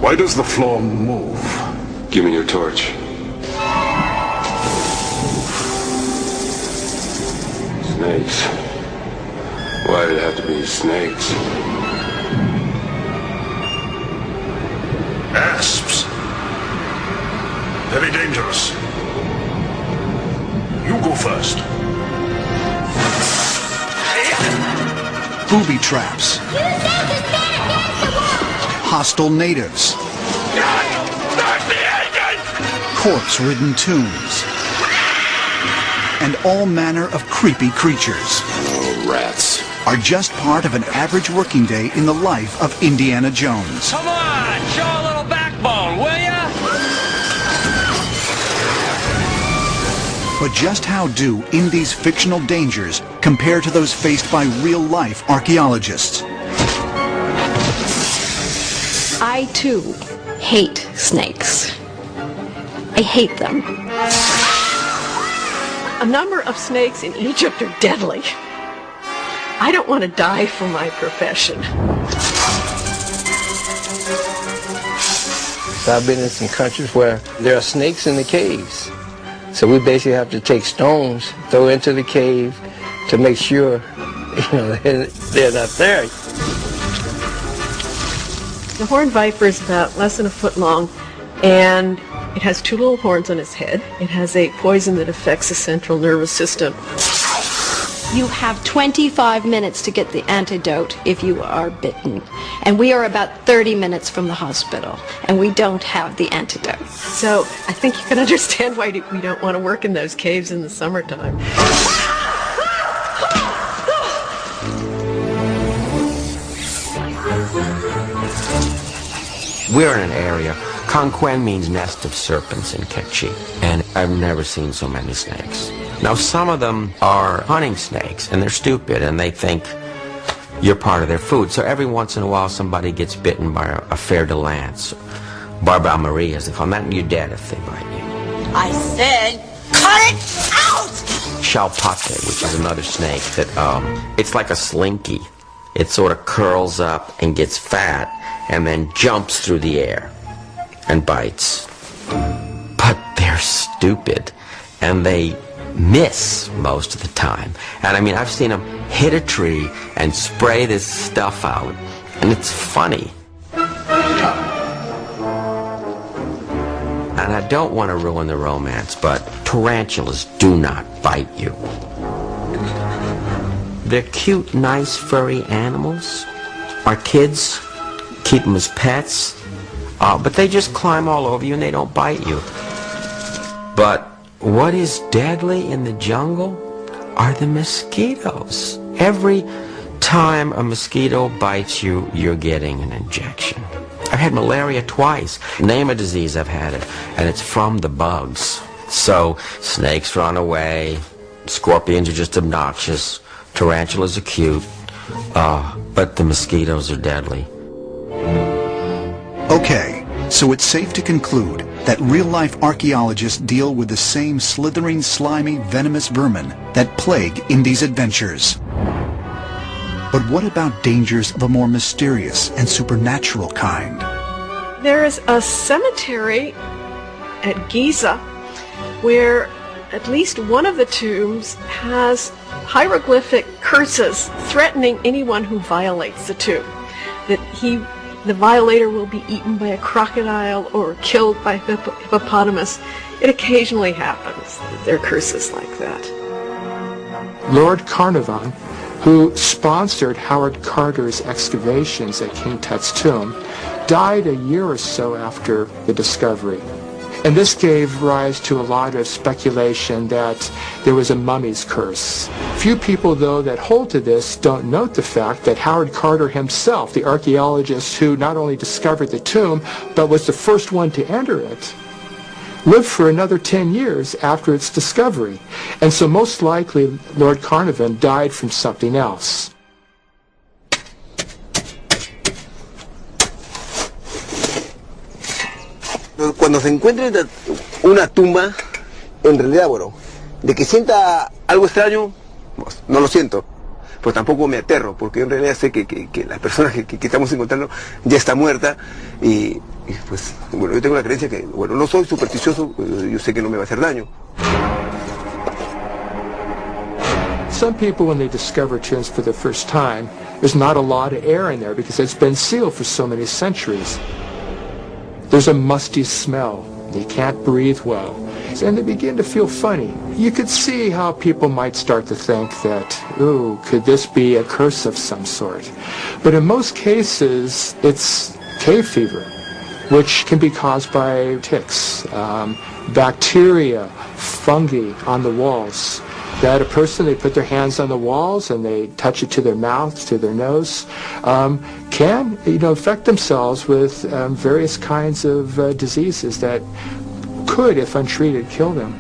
Why does the floor move? Give me your torch. Snakes. Why did it have to be snakes? Asps. Very dangerous. You go first. Booby traps. Hostile natives. Corpse-ridden tombs. And all manner of creepy creatures. Oh, rats. Are just part of an average working day in the life of Indiana Jones. Come on, show a little backbone, will ya? But just how do Indy's fictional dangers compare to those faced by real-life archaeologists? I, too, hate snakes. I hate them. A number of snakes in Egypt are deadly. I don't want to die for my profession. I've been in some countries where there are snakes in the caves. So we basically have to take stones, throw into the cave to make sure, they're not there. The horned viper is about less than a foot long, and it has two little horns on its head. It has a poison that affects the central nervous system. You have 25 minutes to get the antidote if you are bitten. And we are about 30 minutes from the hospital, and we don't have the antidote. So I think you can understand why we don't want to work in those caves in the summertime. We're in an area, Conquen means nest of serpents in Quechua, and I've never seen so many snakes. Now, some of them are hunting snakes, and they're stupid, and they think you're part of their food. So every once in a while, somebody gets bitten by a fer-de-lance, Barbara Maria, as they call them, and you're dead if they bite you. I said, cut it out! Chalpate, which is another snake that, it's like a slinky. It sort of curls up and gets fat, and then jumps through the air and bites. But they're stupid, and they miss most of the time. And I mean, I've seen them hit a tree and spray this stuff out, and it's funny. And I don't want to ruin the romance, but tarantulas do not bite you. They're cute, nice, furry animals. Our kids keep them as pets, but they just climb all over you and they don't bite you. But what is deadly in the jungle are the mosquitoes. Every time a mosquito bites you, you're getting an injection. I've had malaria twice. Name a disease, I've had it, and it's from the bugs. So snakes run away, scorpions are just obnoxious, tarantulas are cute, but the mosquitoes are deadly. Okay, so it's safe to conclude that real-life archaeologists deal with the same slithering, slimy, venomous vermin that plague Indy's adventures. But what about dangers of a more mysterious and supernatural kind? There is a cemetery at Giza where at least one of the tombs has hieroglyphic curses threatening anyone who violates the tomb. That the violator will be eaten by a crocodile or killed by a hippopotamus. It occasionally happens that there are curses like that. Lord Carnarvon, who sponsored Howard Carter's excavations at King Tut's tomb, died a year or so after the discovery. And this gave rise to a lot of speculation that there was a mummy's curse. Few people, though, that hold to this don't note the fact that Howard Carter himself, the archaeologist who not only discovered the tomb, but was the first one to enter it, lived for another 10 years after its discovery. And so most likely Lord Carnarvon died from something else. Cuando se encuentre una tumba, en realidad, bueno, de que sienta algo extraño, pues, no lo siento, pero tampoco me aterro, porque en realidad sé que la persona que estamos encontrando ya está muerta y Y pues, bueno, yo tengo la creencia que, bueno, no soy supersticioso, yo sé que no me va a hacer daño. Some people, when they discover tombs for the first time, there's not a lot of air in there because it's been sealed for so many centuries. There's a musty smell. They can't breathe well. And they begin to feel funny. You could see how people might start to think that, ooh, could this be a curse of some sort? But in most cases, it's cave fever, which can be caused by ticks, bacteria, fungi on the walls. That a person, they put their hands on the walls and they touch it to their mouth, to their nose, can, infect themselves with various kinds of diseases that could, if untreated, kill them.